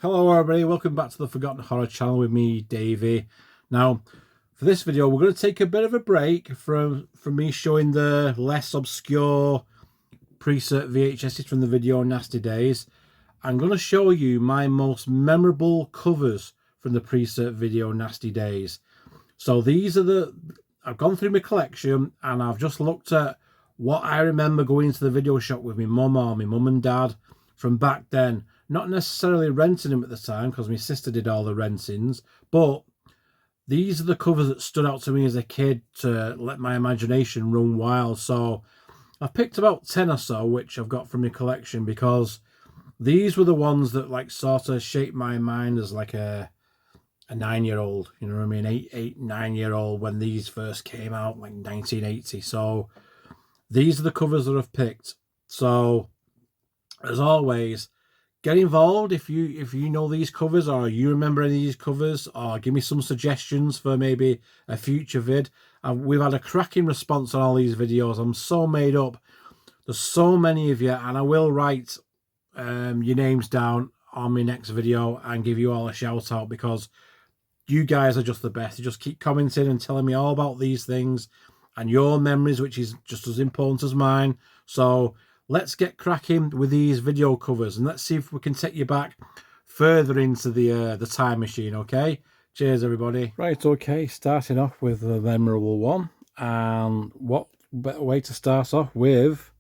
Hello everybody, welcome back to the Forgotten Horror channel with me, Davey. Now, for this video, we're going to take a bit of a break from me showing the less obscure pre-cert VHSs from the video Nasty Days. I'm going to show you my most memorable covers from the pre-cert video Nasty Days. So these are I've gone through my collection and I've just looked at what I remember going into the video shop with my mum or my mum and dad from back then. Not necessarily renting them at the time because my sister did all the rentings, but these are the covers that stood out to me as a kid to let my imagination run wild. So I've picked about 10 or so which I've got from my collection because these were the ones that like sort of shaped my mind as like a 9-year-old, you know what I mean, 9-year-old when these first came out, like 1980. So these are the covers that I've picked. So as always, get involved if you know these covers or you remember any of these covers, or give me some suggestions for maybe a future vid. We've had a cracking response on all these videos. I'm so made up. There's so many of you, and I will write your names down on my next video and give you all a shout out because you guys are just the best. You just keep commenting and telling me all about these things and your memories, which is just as important as mine. So let's get cracking with these video covers and let's see if we can take you back further into the time machine, okay? Cheers, everybody. Right, okay, starting off with the memorable one. And what better way to start off with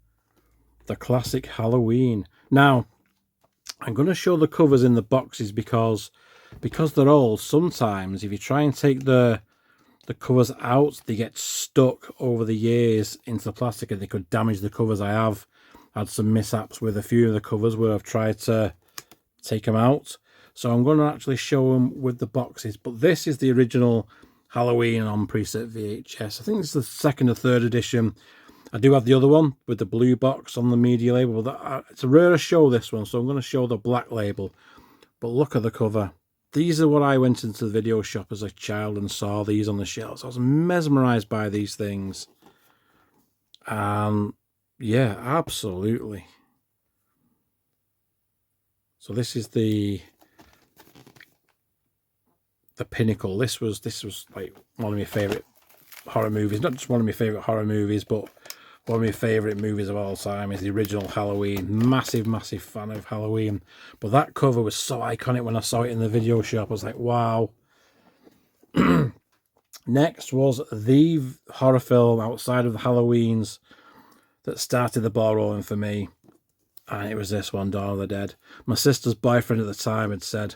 the classic Halloween. Now, I'm going to show the covers in the boxes because they're old. Sometimes if you try and take the covers out, they get stuck over the years into the plastic and they could damage the covers. I have had some mishaps with a few of the covers where I've tried to take them out. So I'm going to actually show them with the boxes. But this is the original Halloween on preset VHS. I think it's the second or third edition. I do have the other one with the blue box on the media label. It's a rare show, this one, so I'm going to show the black label. But look at the cover. These are what I went into the video shop as a child and saw these on the shelves. I was mesmerised by these things. Yeah, absolutely. So this is the pinnacle. This was like one of my favourite horror movies. Not just one of my favourite horror movies, but one of my favourite movies of all time is the original Halloween. Massive, massive fan of Halloween. But that cover was so iconic when I saw it in the video shop. I was like, wow. Next was the horror film outside of the Halloweens that started the ball rolling for me. And it was this one, Dawn of the Dead. My sister's boyfriend at the time had said,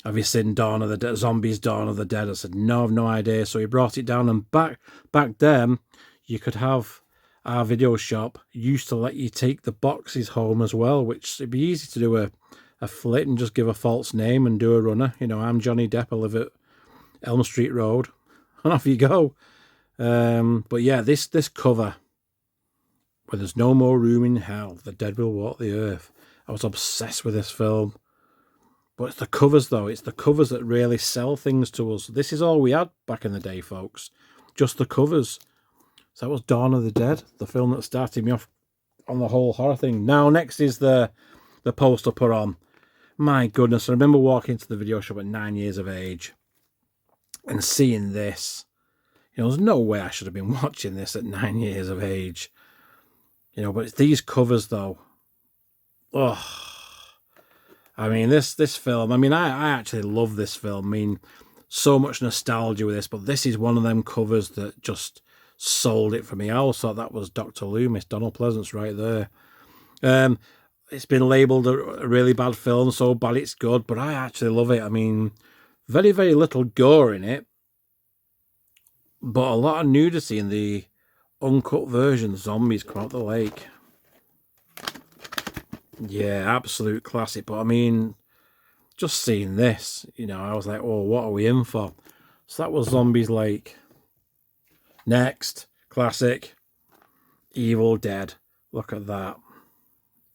have you seen Dawn of the Dead? Zombies Dawn of the Dead? I said, no, I've no idea. So he brought it down, and back then, you could have our video shop used to let you take the boxes home as well, which it'd be easy to do a flit and just give a false name and do a runner. You know, I'm Johnny Depp, I live at Elm Street Road, and off you go. But yeah, this cover, where there's no more room in hell, the dead will walk the earth. I was obsessed with this film. But it's the covers, though. It's the covers that really sell things to us. This is all we had back in the day, folks. Just the covers. So that was Dawn of the Dead, the film that started me off on the whole horror thing. Now, next is the poster put on. My goodness, I remember walking into the video shop at 9 years of age and seeing this. You know, there's no way I should have been watching this at 9 years of age. You know, but it's these covers, though. Oh, I mean, this film, I mean, I actually love this film. I mean, so much nostalgia with this, but this is one of them covers that just sold it for me. I always thought that was Dr. Loomis, Donald Pleasance right there. It's been labelled a really bad film, so bad it's good, but I actually love it. I mean, very, very little gore in it, but a lot of nudity in the uncut version. Zombies come out the lake. Yeah, absolute classic. But I mean, just seeing this, you know, I was like, oh, what are we in for? So that was Zombies Lake. Next, classic, Evil Dead. Look at that.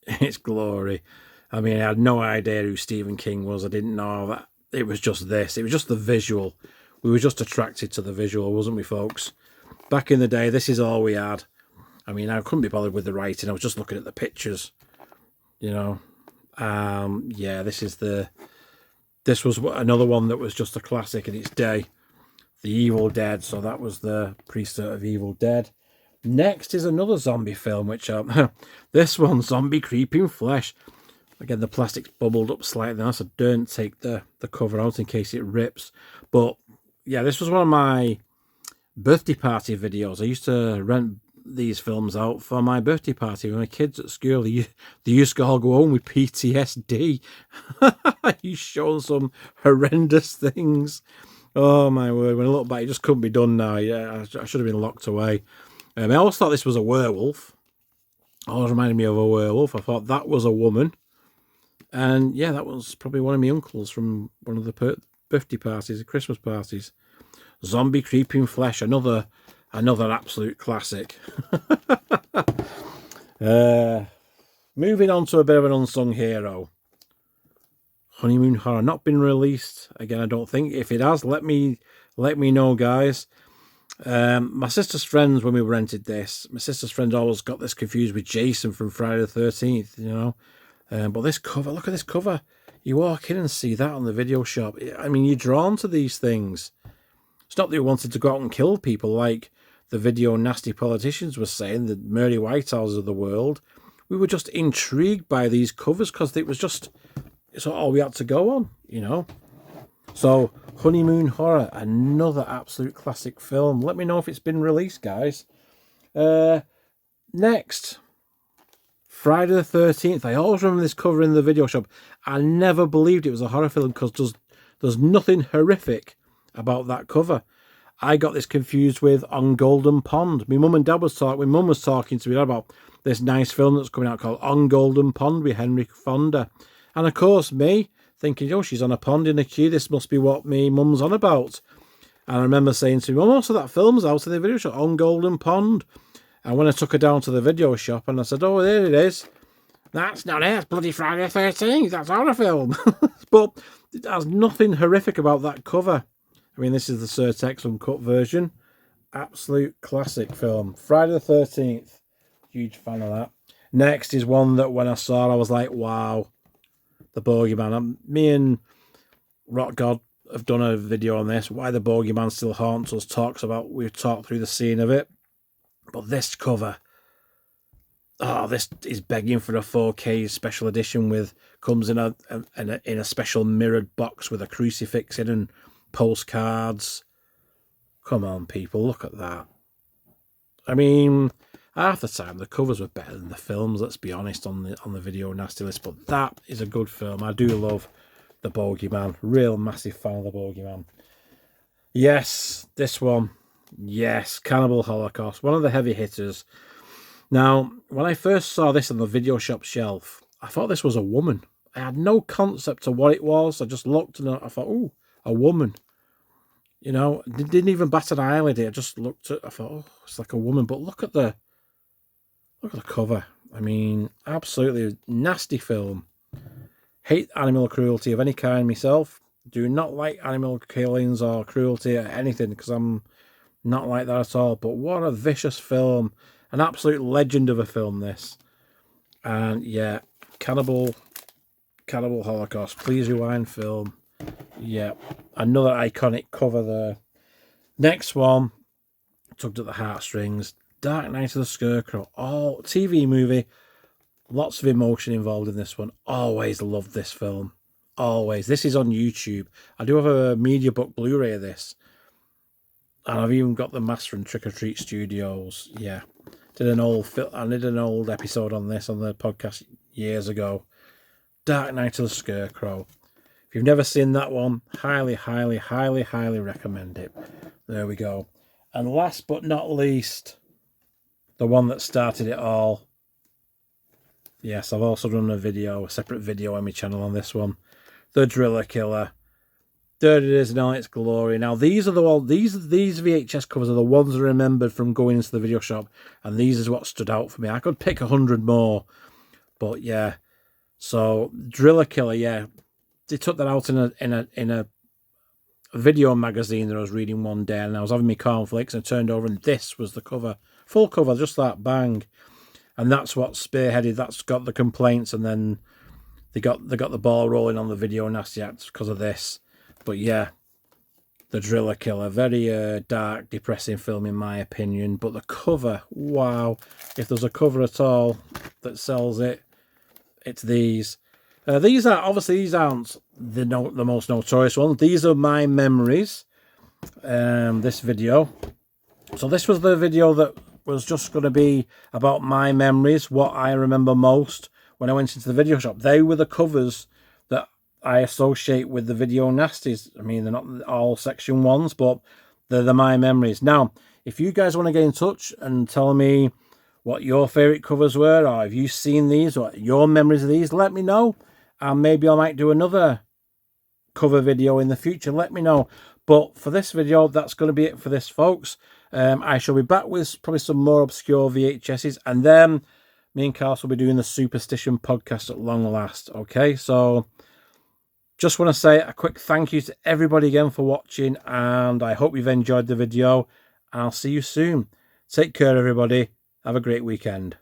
It's glory. I mean, I had no idea who Stephen King was. I didn't know that. It was just this. It was just the visual. We were just attracted to the visual, wasn't we, folks? Back in the day, this is all we had. I mean, I couldn't be bothered with the writing. I was just looking at the pictures, you know. Yeah, this is the This was another one that was just a classic in its day. The Evil Dead. So that was the pre-cert of Evil Dead. Next is another zombie film, which this one, Zombie Creeping Flesh. Again, the plastic's bubbled up slightly now, so don't take the cover out in case it rips. But yeah, this was one of my birthday party videos. I used to rent these films out for my birthday party with my kids at school. They used to all go home with PTSD. He's shown some horrendous things. Oh my word, when I look back, it just couldn't be done now. Yeah, I should have been locked away. I always thought this was a werewolf. Always reminded me of a werewolf. I thought that was a woman. And yeah, that was probably one of my uncles from one of the birthday parties, the Christmas parties. Zombie Creeping Flesh, another absolute classic. Moving on to a bit of an unsung hero. Honeymoon Horror, not been released again, I don't think. If it has, let me know, guys. My sister's friends, when we rented this, my sister's friends always got this confused with Jason from Friday the 13th, you know. But this cover, look at this cover. You walk in and see that on the video shop. I mean, you're drawn to these things. It's not that you wanted to go out and kill people like the video nasty politicians were saying, the Mary Whitehouses of the world. We were just intrigued by these covers because it's all we had to go on, you know. So, Honeymoon Horror, another absolute classic film. Let me know if it's been released, guys. Next, Friday the 13th. I always remember this cover in the video shop. I never believed it was a horror film because there's nothing horrific about that cover. I got this confused with On Golden Pond. My mum and dad was talking. My mum was talking to me about this nice film that's coming out called On Golden Pond with Henry Fonda, and of course me thinking, oh, she's on a pond in a queue. This must be what me mum's on about. And I remember saying to me, Mum, also that film's out in the video shop, On Golden Pond. And when I took her down to the video shop and I said, oh, there it is. That's not it. That's bloody Friday the 13th. That's horror film. But there's nothing horrific about that cover. I mean, this is the Cert uncut version. Absolute classic film. Friday the 13th. Huge fan of that. Next is one that when I saw, I was like, wow. The Bogey Man. Me and Rock God have done a video on this. Why the Bogey Man Still Haunts Us. We've talked through the scene of it. But this cover, oh, this is begging for a 4K special edition comes in a special mirrored box with a crucifix in and postcards. Come on, people, look at that. I mean, half the time the covers were better than the films, let's be honest, on the video nasty list, but that is a good film. I do love the Bogey Man. Real massive fan of the Bogey Man. Yes, this one. Yes, Cannibal Holocaust, one of the heavy hitters. Now, when I first saw this on the video shop shelf, I thought this was a woman. I had no concept of what it was. I just looked and I thought, oh, a woman. You know, didn't even bat an eyelid. I just looked at. I thought, oh, it's like a woman. But look at the cover. I mean, absolutely nasty film. Hate animal cruelty of any kind myself. Do not like animal killings or cruelty or anything because I'm not like that at all. But what a vicious film. An absolute legend of a film, this. And yeah, Cannibal Holocaust. Please Rewind film. Yeah, another iconic cover there. Next one, tugged at the heartstrings. Dark Night of the Scarecrow. Oh, TV movie. Lots of emotion involved in this one. Always loved this film. Always. This is on YouTube. I do have a media book Blu-ray of this. And I've even got the master from Trick or Treat Studios. Yeah. I did an old episode on this on the podcast years ago. Dark Night of the Scarecrow. If you've never seen that one, highly, highly, highly, highly recommend it. There we go. And last but not least, the one that started it all. Yes, I've also done a separate video on my channel on this one. The Driller Killer. There it is in all its glory. Now, these VHS covers are the ones I remembered from going into the video shop, and these is what stood out for me. I could pick 100 more, but yeah. So, Driller Killer, yeah. They took that out in a video magazine that I was reading one day, and I was having my cornflakes and I turned over and this was the cover. Full cover, just that, bang. And that's what spearheaded, that's got the complaints, and then they got the ball rolling on the Video Nasty Acts because of this. But yeah, The Driller Killer, very dark, depressing film in my opinion. But the cover, wow! If there's a cover at all that sells it, it's these. These aren't the most notorious ones. These are my memories. This video. So this was the video that was just going to be about my memories, what I remember most when I went into the video shop. They were the covers that I associate with the Video Nasties. I mean, they're not all section ones, but they're my memories. Now, if you guys want to get in touch and tell me what your favourite covers were, or have you seen these, or your memories of these, let me know. And maybe I might do another cover video in the future. Let me know. But for this video, that's going to be it for this, folks. I shall be back with probably some more obscure VHSs, and then me and Carl will be doing the Superstition podcast at long last. Okay, so just want to say a quick thank you to everybody again for watching, and I hope you've enjoyed the video. I'll see you soon. Take care, everybody. Have a great weekend.